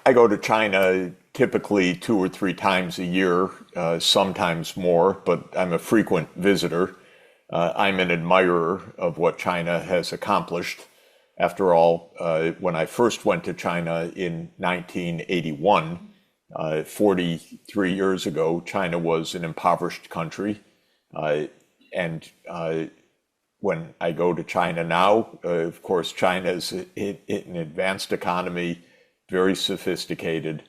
I go to China typically 2 or 3 times a year, sometimes more, but I'm a frequent visitor. I'm an admirer of what China has accomplished. After all, when I first went to China in 1981, 43 years ago, China was an impoverished country. Uh, and when I go to China now, of course, China is an advanced economy, very sophisticated,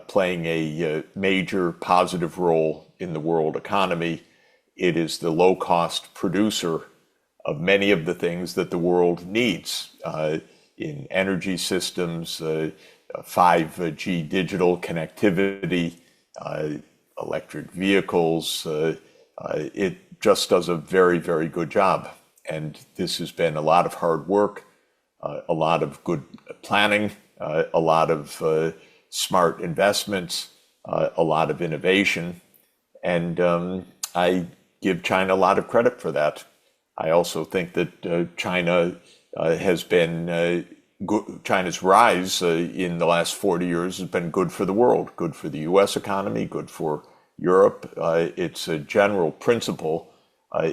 playing a major positive role in the world economy. It is the low cost producer of many of the things that the world needs in energy systems, 5G digital connectivity, uh, electric vehicles. It just does a very, very good job. And this has been a lot of hard work, a lot of good planning, a lot of smart investments, a lot of innovation. And I give China a lot of credit for that. I also think that China has been China's rise in the last 40 years has been good for the world, good for the US economy, good for Europe. It's a general principle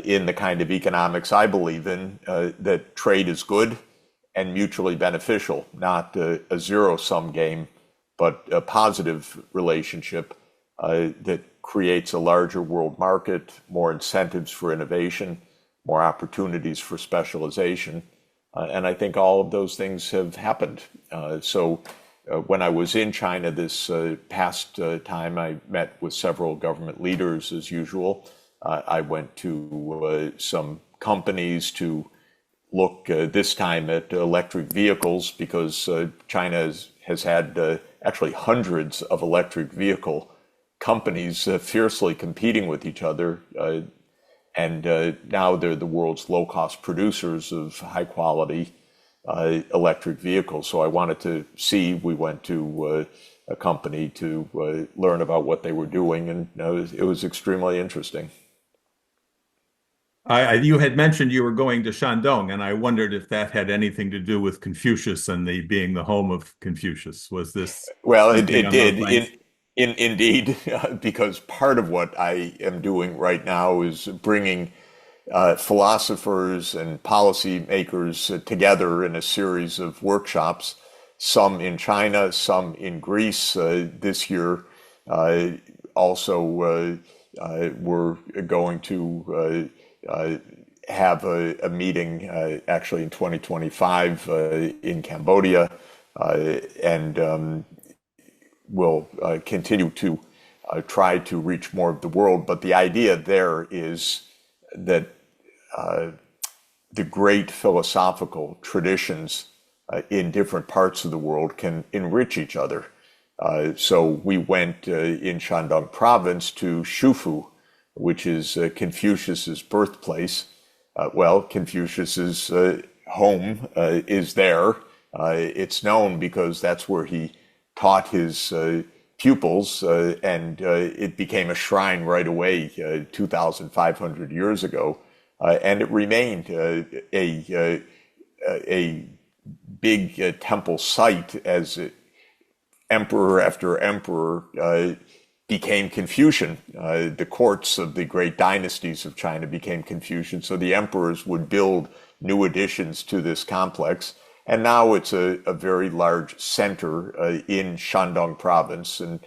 in the kind of economics I believe in that trade is good and mutually beneficial, not a zero-sum game, but a positive relationship that creates a larger world market, more incentives for innovation, more opportunities for specialization. And I think all of those things have happened. When I was in China this past time, I met with several government leaders as usual. I went to some companies to look this time at electric vehicles because China has had actually hundreds of electric vehicle companies fiercely competing with each other. And now they're the world's low-cost producers of high-quality electric vehicles. So I wanted to see, we went to a company to learn about what they were doing, and it was extremely interesting. You had mentioned you were going to Shandong, and I wondered if that had anything to do with Confucius and the being the home of Confucius. Was this Well, something it on those did, lines? indeed, because part of what I am doing right now is bringing philosophers and policymakers together in a series of workshops, some in China, some in Greece this year. Uh, Also, we're going to have a meeting actually in 2025 in Cambodia, and we'll continue to try to reach more of the world. But the idea there is that the great philosophical traditions in different parts of the world can enrich each other. So we went in Shandong province to Shufu, which is Confucius's birthplace. Well, Confucius's home is there. It's known because that's where he taught his pupils, and it became a shrine right away 2,500 years ago. And it remained a big temple site as emperor after emperor became Confucian. The courts of the great dynasties of China became Confucian, so the emperors would build new additions to this complex. And now it's a very large center in Shandong province. And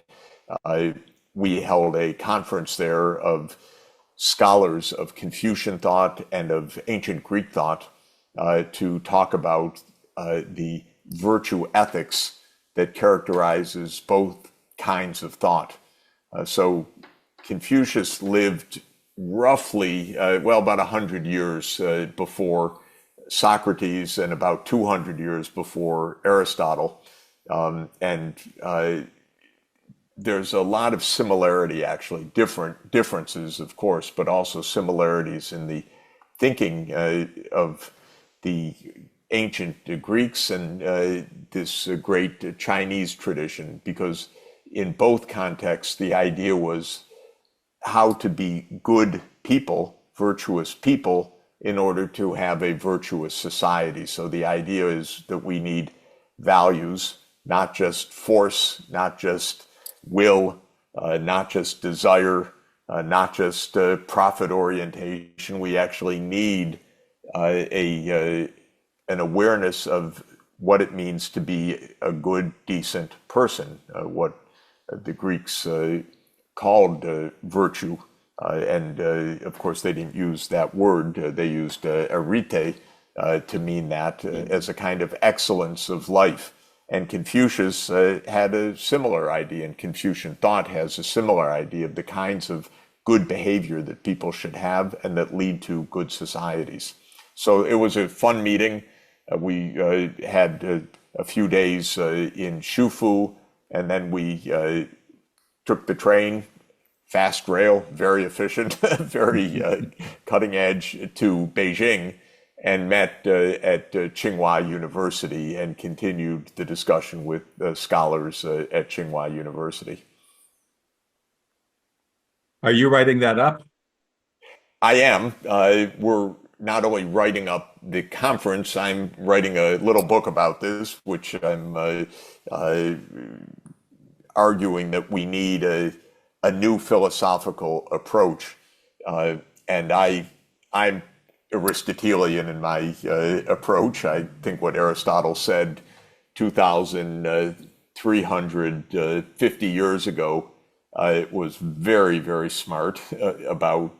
we held a conference there of scholars of Confucian thought and of ancient Greek thought to talk about the virtue ethics that characterizes both kinds of thought. So Confucius lived roughly, well, about 100 years before Socrates and about 200 years before Aristotle. And there's a lot of similarity, actually, differences, of course, but also similarities in the thinking of the ancient Greeks and this great Chinese tradition, because in both contexts, the idea was how to be good people, virtuous people, in order to have a virtuous society. So the idea is that we need values, not just force, not just will, not just desire, not just profit orientation. We actually need an awareness of what it means to be a good, decent person, what the Greeks called virtue. And of course, they didn't use that word. They used arete to mean that as a kind of excellence of life. And Confucius had a similar idea, and Confucian thought has a similar idea of the kinds of good behavior that people should have and that lead to good societies. So it was a fun meeting. We had a few days in Shufu, and then we took the train, fast rail, very efficient, very cutting edge, to Beijing, and met at Tsinghua University and continued the discussion with scholars at Tsinghua University. Are you writing that up? I am. We're not only writing up the conference, I'm writing a little book about this, which I'm arguing that we need a new philosophical approach. And I'm Aristotelian in my approach. I think what Aristotle said 2,350 years ago was very, very smart about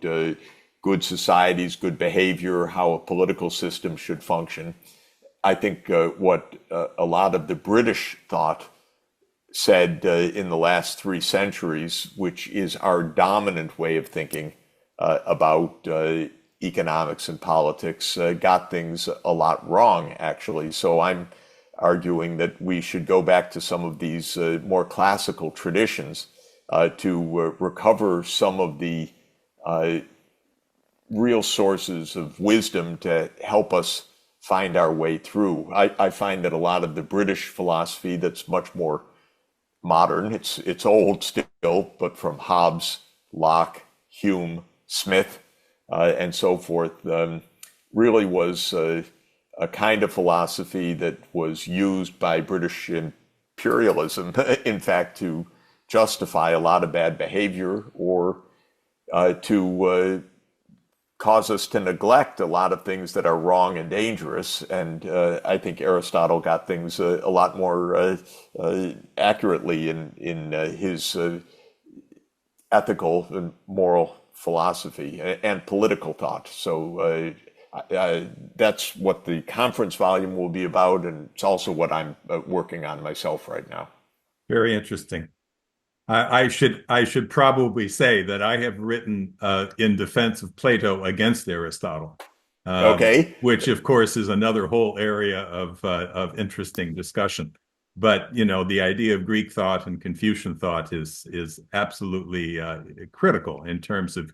good societies, good behavior, how a political system should function. I think what a lot of the British thought said in the last 3 centuries, which is our dominant way of thinking about economics and politics, got things a lot wrong, actually. So I'm arguing that we should go back to some of these more classical traditions to recover some of the real sources of wisdom to help us find our way through. I find that a lot of the British philosophy that's much more modern, it's old still, but from Hobbes, Locke, Hume, Smith, and so forth, really was a kind of philosophy that was used by British imperialism, in fact, to justify a lot of bad behavior or to cause us to neglect a lot of things that are wrong and dangerous. And I think Aristotle got things a lot more accurately in his ethical and moral philosophy and political thought. So that's what the conference volume will be about, and it's also what I'm working on myself right now. Very interesting. I should probably say that I have written in defense of Plato against Aristotle, Okay. which of course is another whole area of interesting discussion. But you know, the idea of Greek thought and Confucian thought is absolutely critical in terms of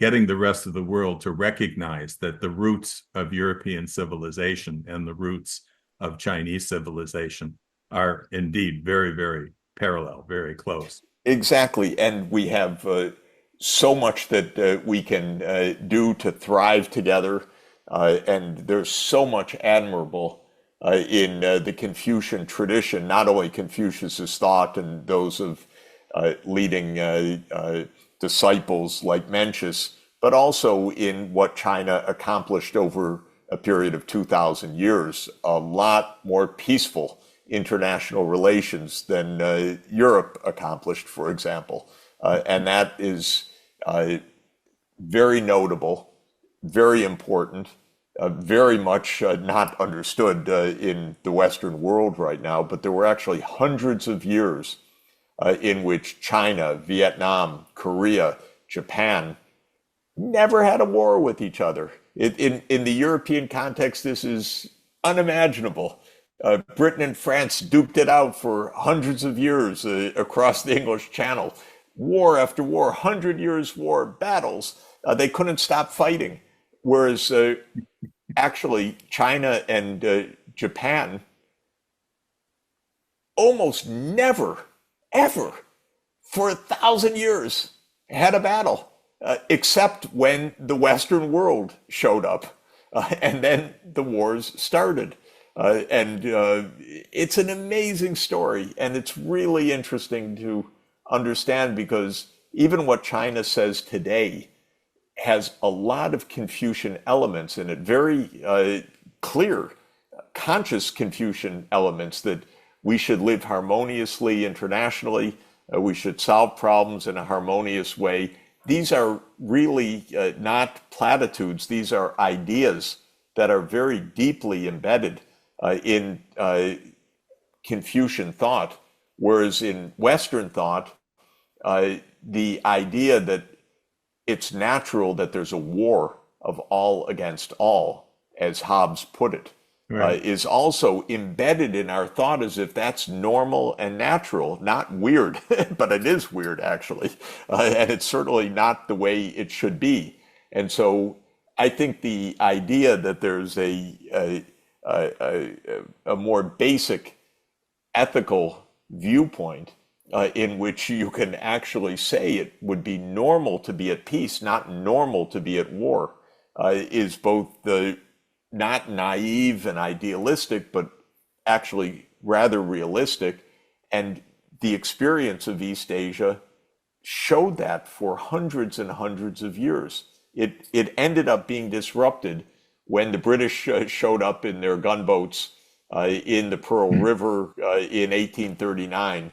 getting the rest of the world to recognize that the roots of European civilization and the roots of Chinese civilization are indeed very, very parallel, very close. Exactly. And we have so much that we can do to thrive together. And there's so much admirable in the Confucian tradition, not only Confucius's thought and those of leading disciples like Mencius, but also in what China accomplished over a period of 2,000 years, a lot more peaceful international relations than Europe accomplished, for example. And that is very notable, very important, very much not understood in the Western world right now, but there were actually hundreds of years in which China, Vietnam, Korea, Japan never had a war with each other. In the European context, this is unimaginable. Britain and France duked it out for hundreds of years across the English Channel. War after war, 100 years war, battles. They couldn't stop fighting. Whereas actually China and Japan almost never, ever, for 1,000 years had a battle, except when the Western world showed up. And then the wars started. And it's an amazing story, and it's really interesting to understand because even what China says today has a lot of Confucian elements in it, very clear, conscious Confucian elements that we should live harmoniously internationally, we should solve problems in a harmonious way. These are really not platitudes, these are ideas that are very deeply embedded in Confucian thought, whereas in Western thought, the idea that it's natural that there's a war of all against all, as Hobbes put it, Right. is also embedded in our thought as if that's normal and natural, not weird, but it is weird actually, and it's certainly not the way it should be. And so I think the idea that there's a more basic ethical viewpoint in which you can actually say it would be normal to be at peace, not normal to be at war, is both the not naive and idealistic, but actually rather realistic. And the experience of East Asia showed that for hundreds and hundreds of years. It ended up being disrupted when the British showed up in their gunboats in the Pearl River in 1839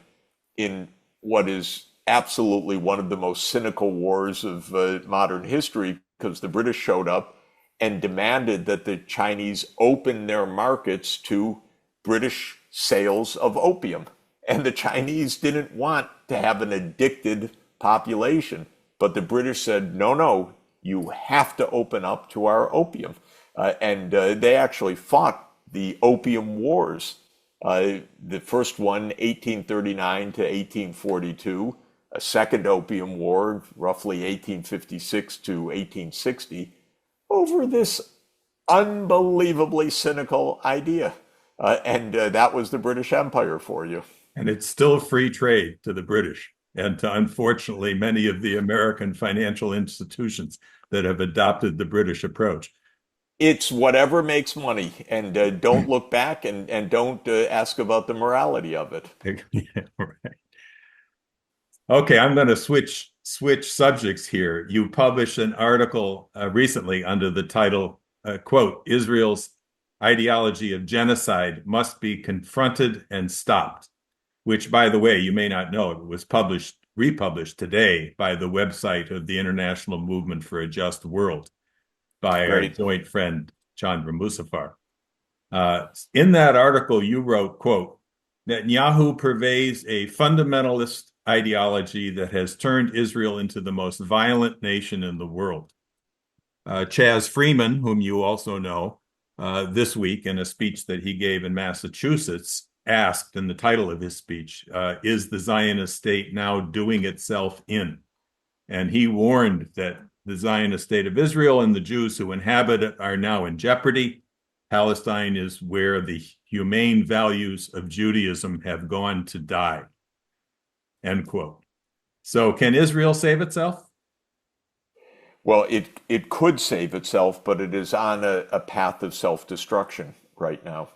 in what is absolutely one of the most cynical wars of modern history, because the British showed up and demanded that the Chinese open their markets to British sales of opium. And the Chinese didn't want to have an addicted population, but the British said, no, no, you have to open up to our opium. And they actually fought the Opium Wars. The first one, 1839 to 1842, a second Opium War, roughly 1856 to 1860, over this unbelievably cynical idea. And that was the British Empire for you. And it's still free trade to the British and to, unfortunately, many of the American financial institutions that have adopted the British approach. It's whatever makes money, and don't look back and don't ask about the morality of it. Yeah, right. Okay, I'm going to switch subjects here. You published an article recently under the title, quote, Israel's ideology of genocide must be confronted and stopped, which, by the way, you may not know, it was republished today by the website of the International Movement for a Just World by our Great. joint friend, Chandra Muzaffar. In that article, you wrote, quote, Netanyahu purveys a fundamentalist ideology that has turned Israel into the most violent nation in the world. Chaz Freeman, whom you also know, this week in a speech that he gave in Massachusetts, asked in the title of his speech, is the Zionist state now doing itself in? And he warned that the Zionist state of Israel and the Jews who inhabit it are now in jeopardy. Palestine is where the humane values of Judaism have gone to die. End quote. So can Israel save itself? Well, it could save itself, but it is on a path of self-destruction right now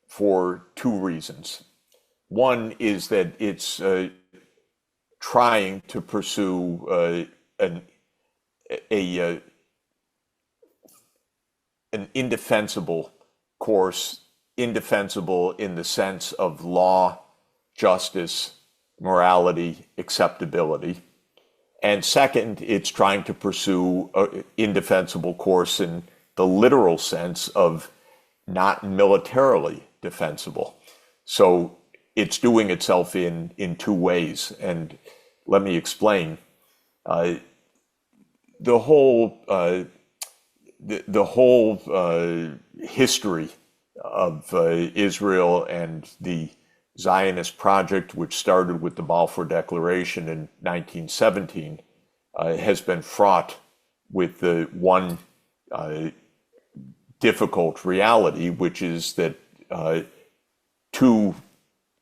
for two reasons. One is that it's trying to pursue an indefensible course, indefensible in the sense of law, justice, morality, acceptability. And second, it's trying to pursue an indefensible course in the literal sense of not militarily defensible. So it's doing itself in two ways. And let me explain. The whole history of Israel and the Zionist project, which started with the Balfour Declaration in 1917, has been fraught with the one difficult reality, which is that two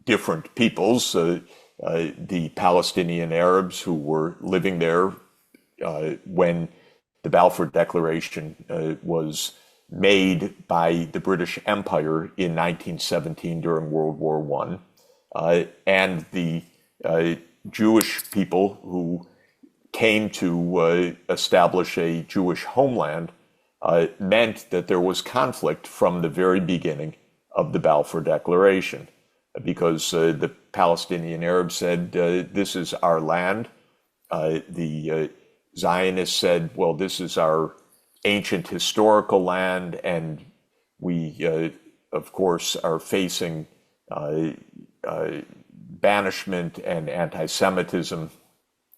different peoples, the Palestinian Arabs who were living there when the Balfour Declaration was made by the British Empire in 1917 during World War I, and the Jewish people who came to establish a Jewish homeland meant that there was conflict from the very beginning of the Balfour Declaration, because the Palestinian Arabs said, this is our land. The Zionists said, well, this is our ancient historical land, and we, of course, are facing banishment and anti-Semitism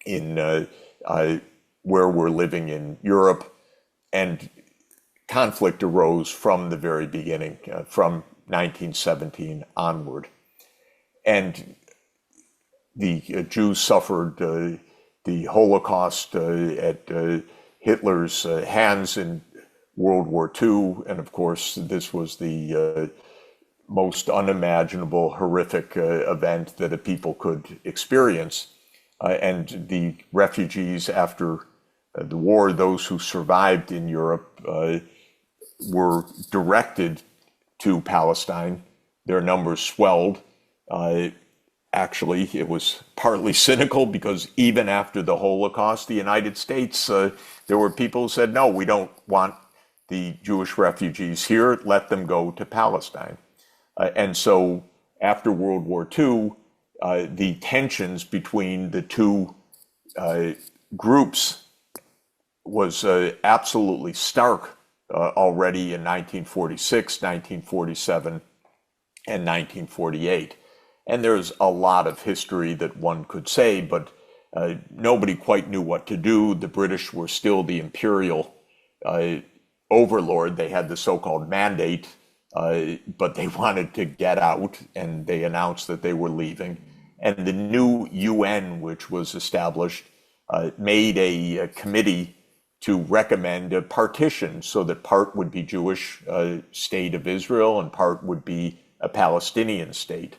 in where we're living in Europe. And conflict arose from the very beginning, from 1917 onward. And the Jews suffered the Holocaust at Hitler's hands in World War II. And of course, this was the most unimaginable, horrific event that a people could experience. And the refugees after the war, those who survived in Europe, were directed to Palestine. Their numbers swelled. Actually, it was partly cynical, because even after the Holocaust, the United States, there were people who said, no, we don't want the Jewish refugees here, let them go to Palestine. And so after World War II, the tensions between the two groups was absolutely stark already in 1946, 1947, and 1948. And there's a lot of history that one could say, but nobody quite knew what to do. The British were still the imperial overlord. They had the so-called mandate, but they wanted to get out, and they announced that they were leaving. And the new UN, which was established, made a committee to recommend a partition, so that part would be Jewish state of Israel and part would be a Palestinian state.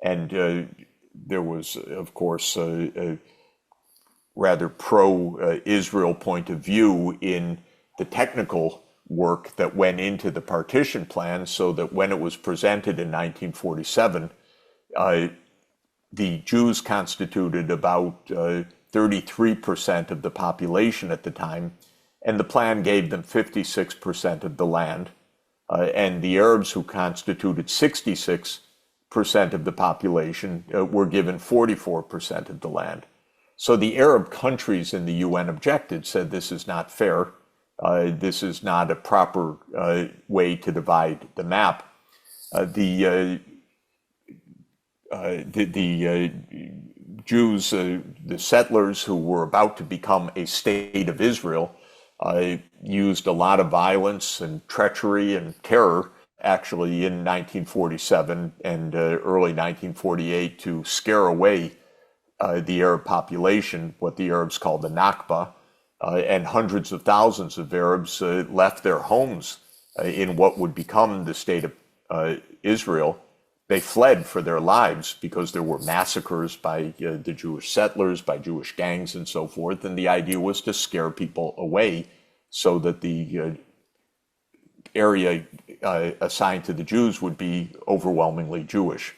And there was, of course, a rather pro-Israel point of view in the technical work that went into the partition plan, so that when it was presented in 1947, the Jews constituted about 33% of the population at the time, and the plan gave them 56% of the land. And the Arabs, who constituted 66% of the population, were given 44% of the land. So the Arab countries in the UN objected, said this is not fair. This is not a proper way to divide the map. The Jews, the settlers who were about to become a state of Israel, used a lot of violence and treachery and terror, actually, in 1947 and early 1948 to scare away the Arab population, what the Arabs called the Nakba, and hundreds of thousands of Arabs left their homes in what would become the state of Israel. They fled for their lives because there were massacres by the Jewish settlers, by Jewish gangs and so forth. And the idea was to scare people away so that the area assigned to the Jews would be overwhelmingly Jewish.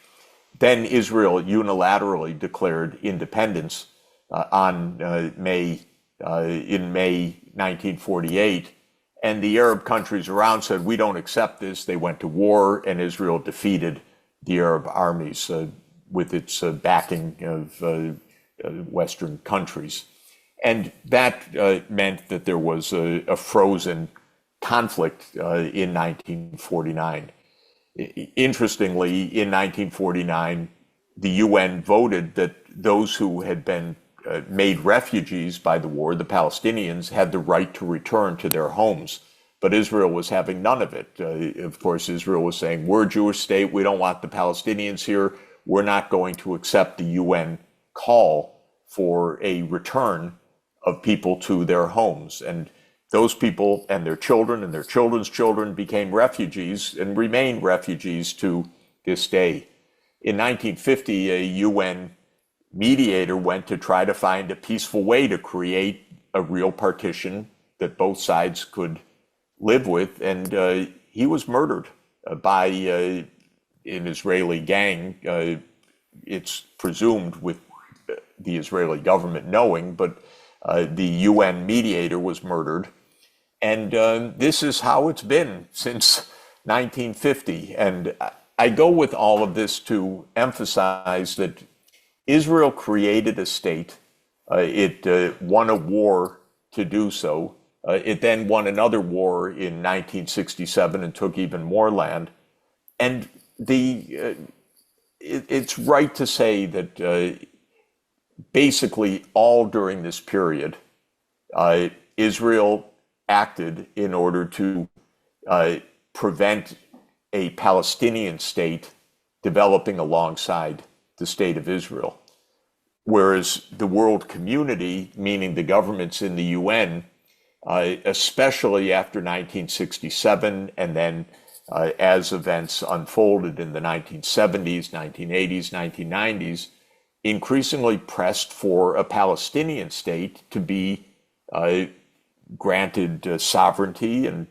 Then Israel unilaterally declared independence in May 1948. And the Arab countries around said, we don't accept this. They went to war, and Israel defeated the Arab armies with its backing of Western countries. And that meant that there was a frozen conflict in 1949. Interestingly, in 1949, the UN voted that those who had been made refugees by the war, the Palestinians, had the right to return to their homes. But Israel was having none of it. Of course, Israel was saying, we're a Jewish state. We don't want the Palestinians here. We're not going to accept the UN call for a return of people to their homes. And those people and their children and their children's children became refugees and remain refugees to this day. In 1950, a UN mediator went to try to find a peaceful way to create a real partition that both sides could live with, and he was murdered by an Israeli gang. It's presumed with the Israeli government knowing, but the UN mediator was murdered. And this is how it's been since 1950. And I go with all of this to emphasize that Israel created a state. It won a war to do so. It then won another war in 1967 and took even more land. And it's right to say that basically all during this period, Israel acted in order to prevent a Palestinian state developing alongside the state of Israel. Whereas the world community, meaning the governments in the UN, especially after 1967, and then as events unfolded in the 1970s, 1980s, 1990s, increasingly pressed for a Palestinian state to be granted sovereignty and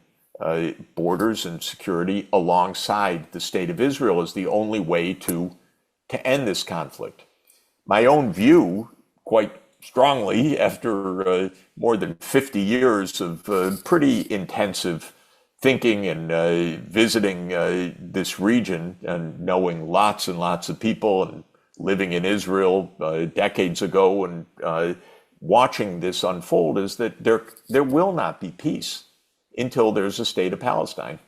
borders and security alongside the state of Israel as the only way to end this conflict. My own view, quite strongly, after more than 50 years of pretty intensive thinking and visiting this region and knowing lots and lots of people and living in Israel decades ago and watching this unfold, is that there will not be peace until there's a state of Palestine.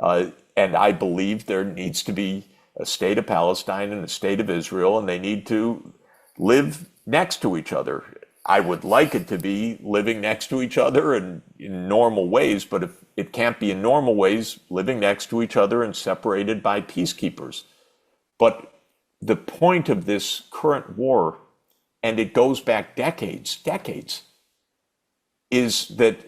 And I believe there needs to be a state of Palestine and a state of Israel, and they need to live next to each other. I would like it to be living next to each other and in normal ways, but if it can't be in normal ways, living next to each other and separated by peacekeepers. But the point of this current war, and it goes back decades, is that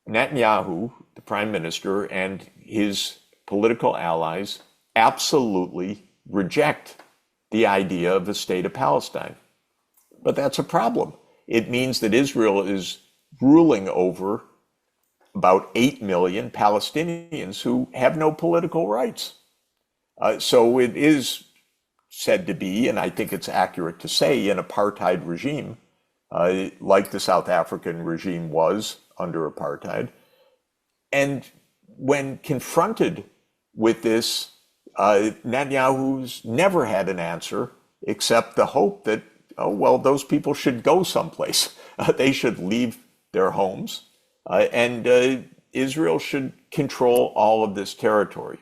Netanyahu, the prime minister, and his political allies absolutely reject the idea of a state of Palestine. But that's a problem. It means that Israel is ruling over about 8 million Palestinians who have no political rights. So it is said to be, and I think it's accurate to say, an apartheid regime, like the South African regime was under apartheid. And when confronted with this, Netanyahu's never had an answer except the hope that, oh, well, those people should go someplace. They should leave their homes, and Israel should control all of this territory.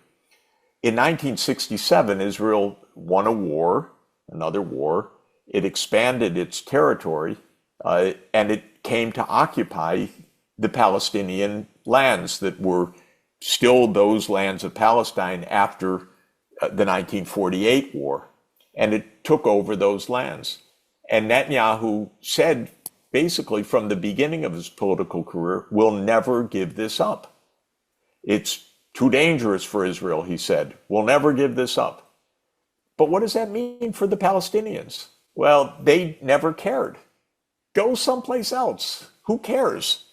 In 1967, Israel won a war, another war. It expanded its territory, and it came to occupy the Palestinian lands that were still those lands of Palestine after the 1948 war. And it took over those lands. And Netanyahu said, basically from the beginning of his political career, we'll never give this up. It's too dangerous for Israel, he said. We'll never give this up. But what does that mean for the Palestinians? Well, they never cared. Go someplace else. Who cares?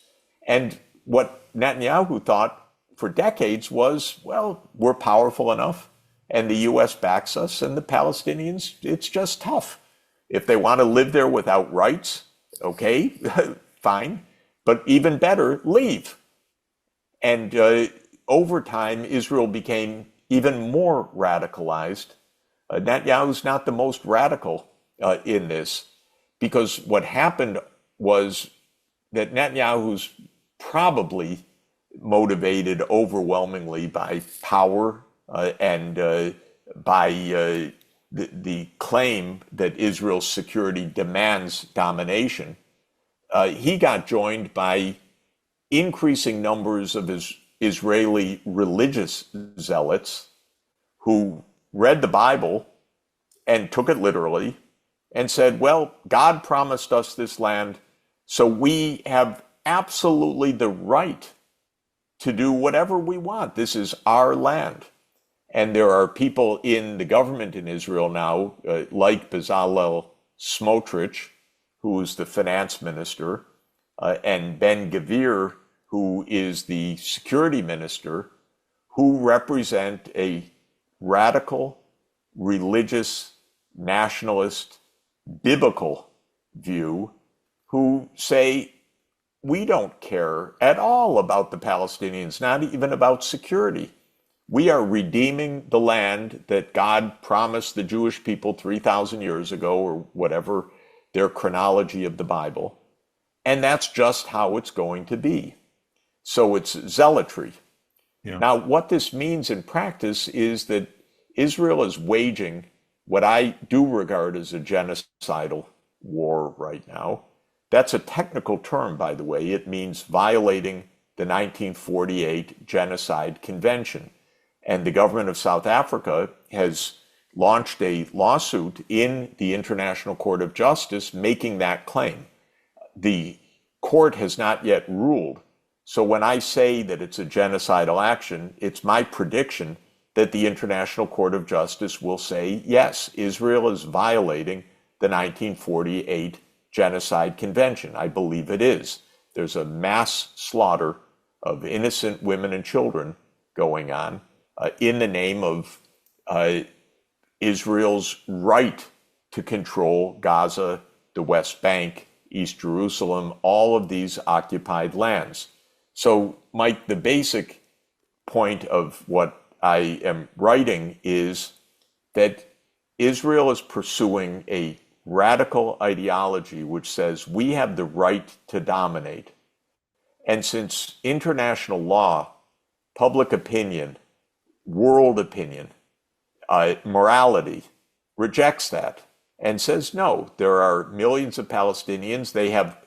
And what Netanyahu thought for decades was, well, we're powerful enough, and the U.S. backs us, and the Palestinians, it's just tough. If they want to live there without rights, okay, fine. But even better, leave. And over time, Israel became even more radicalized. Netanyahu's not the most radical in this, because what happened was that Netanyahu's probably motivated overwhelmingly by power and by the claim that Israel's security demands domination. He got joined by increasing numbers of Israeli religious zealots who read the Bible and took it literally and said, well, God promised us this land, so we have absolutely the right to do whatever we want. This is our land. And there are people in the government in Israel now, like Bezalel Smotrich, who is the finance minister, and Ben Gvir, who is the security minister, who represent a radical, religious, nationalist, biblical view, who say, we don't care at all about the Palestinians, not even about security. We are redeeming the land that God promised the Jewish people 3,000 years ago, or whatever their chronology of the Bible. And that's just how it's going to be. So it's zealotry. Yeah. Now, what this means in practice is that Israel is waging what I do regard as a genocidal war right now. That's a technical term, by the way. It means violating the 1948 Genocide Convention. And the government of South Africa has launched a lawsuit in the International Court of Justice making that claim. The court has not yet ruled. So when I say that it's a genocidal action, it's my prediction that the International Court of Justice will say, yes, Israel is violating the 1948 Genocide Convention. I believe it is. There's a mass slaughter of innocent women and children going on in the name of Israel's right to control Gaza, the West Bank, East Jerusalem, all of these occupied lands. So, Mike, the basic point of what I am writing is that Israel is pursuing a radical ideology which says we have the right to dominate. And since international law, public opinion, world opinion, morality rejects that and says, no, there are millions of Palestinians. They have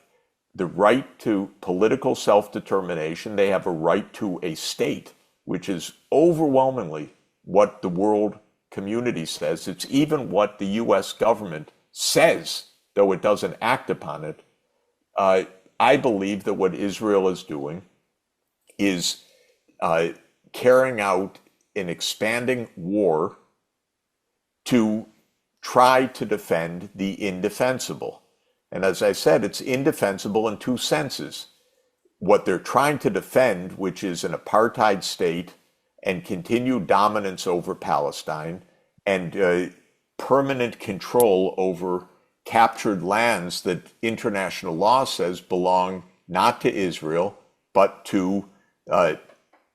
the right to political self-determination. They have a right to a state, which is overwhelmingly what the world community says. It's even what the US government says, though it doesn't act upon it. I believe that what Israel is doing is carrying out an expanding war to try to defend the indefensible. And as I said, it's indefensible in two senses. What they're trying to defend, which is an apartheid state and continued dominance over Palestine and permanent control over captured lands that international law says belong not to Israel, but to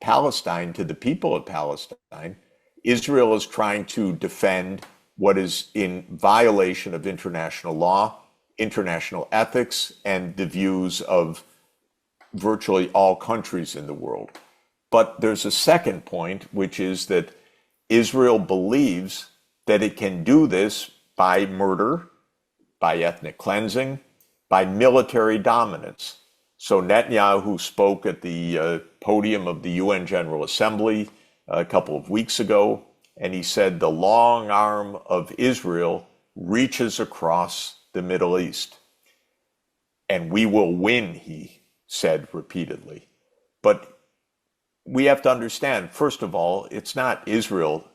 Palestine, to the people of Palestine. Israel is trying to defend what is in violation of international law, international ethics, and the views of virtually all countries in the world. But there's a second point, which is that Israel believes that it can do this by murder, by ethnic cleansing, by military dominance. So Netanyahu spoke at the podium of the UN General Assembly a couple of weeks ago, and he said the long arm of Israel reaches across the Middle East. And we will win, he said repeatedly. But we have to understand, first of all, it's not Israel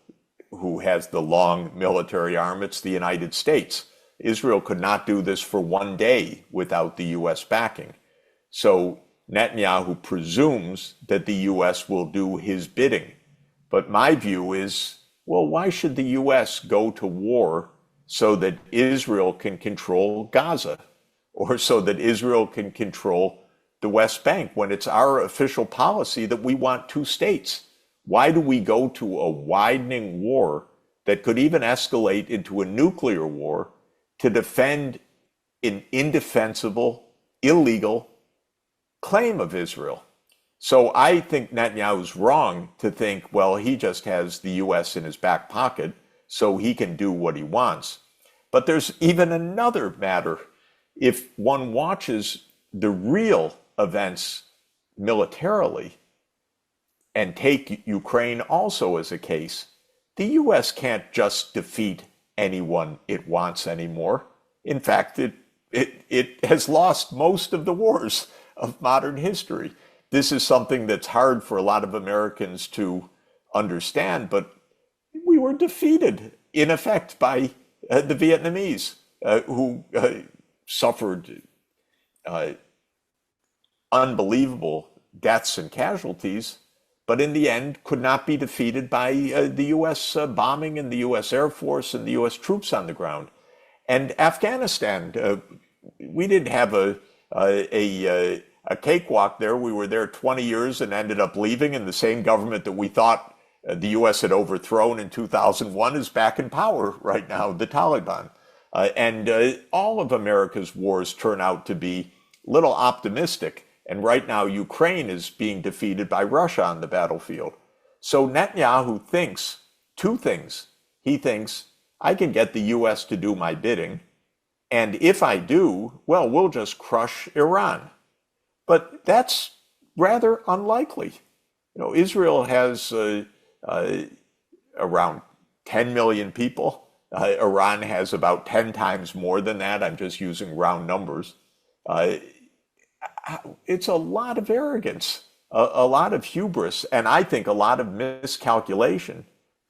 who has the long military arm, it's the United States. Israel could not do this for one day without the US backing. So Netanyahu presumes that the US will do his bidding. But my view is, well, why should the US go to war so that Israel can control Gaza or so that Israel can control the West Bank when it's our official policy that we want two states? Why do we go to a widening war that could even escalate into a nuclear war to defend an indefensible, illegal claim of Israel? So I think Netanyahu's wrong to think, well, he just has the US in his back pocket, so he can do what he wants. But there's even another matter. If one watches the real events militarily, and take Ukraine also as a case, the US can't just defeat anyone it wants anymore. In fact, it has lost most of the wars of modern history. This is something that's hard for a lot of Americans to understand, but we were defeated, in effect, by the Vietnamese, who suffered unbelievable deaths and casualties, but in the end could not be defeated by the U.S. Bombing and the U.S. Air Force and the U.S. troops on the ground. And Afghanistan, we didn't have a cakewalk there. We were there 20 years and ended up leaving, and the same government that we thought the U.S. had overthrown in 2001 is back in power right now, the Taliban. And all of America's wars turn out to be little optimistic. And right now, Ukraine is being defeated by Russia on the battlefield. So Netanyahu thinks two things. He thinks, I can get the U.S. to do my bidding. And if I do, well, we'll just crush Iran. But that's rather unlikely. Israel has around 10 million people. Iran has about 10 times more than that. I'm just using round numbers. It's a lot of arrogance, a lot of hubris, and I think a lot of miscalculation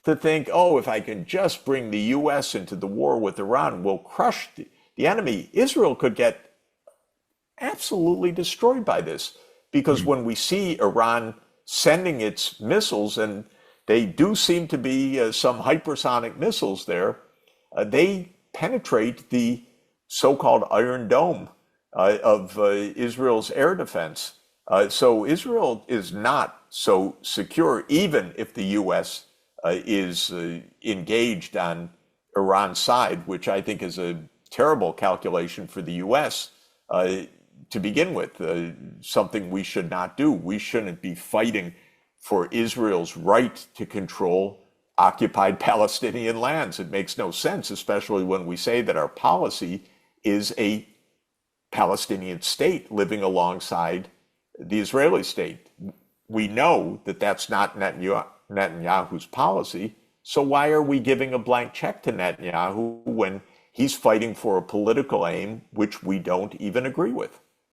to think, oh, if I can just bring the U.S. into the war with Iran, we'll crush the enemy. Israel could get absolutely destroyed by this, because when we see Iran sending its missiles, and they do seem to be some hypersonic missiles there, they penetrate the so-called Iron Dome of Israel's air defense. So Israel is not so secure, even if the U.S. Is engaged on Iran's side, which I think is a terrible calculation for the U.S. To begin with, something we should not do. We shouldn't be fighting for Israel's right to control occupied Palestinian lands. It makes no sense, especially when we say that our policy is a Palestinian state living alongside the Israeli state. We know that that's not Netanyahu's policy. So why are we giving a blank check to Netanyahu when he's fighting for a political aim which we don't even agree with?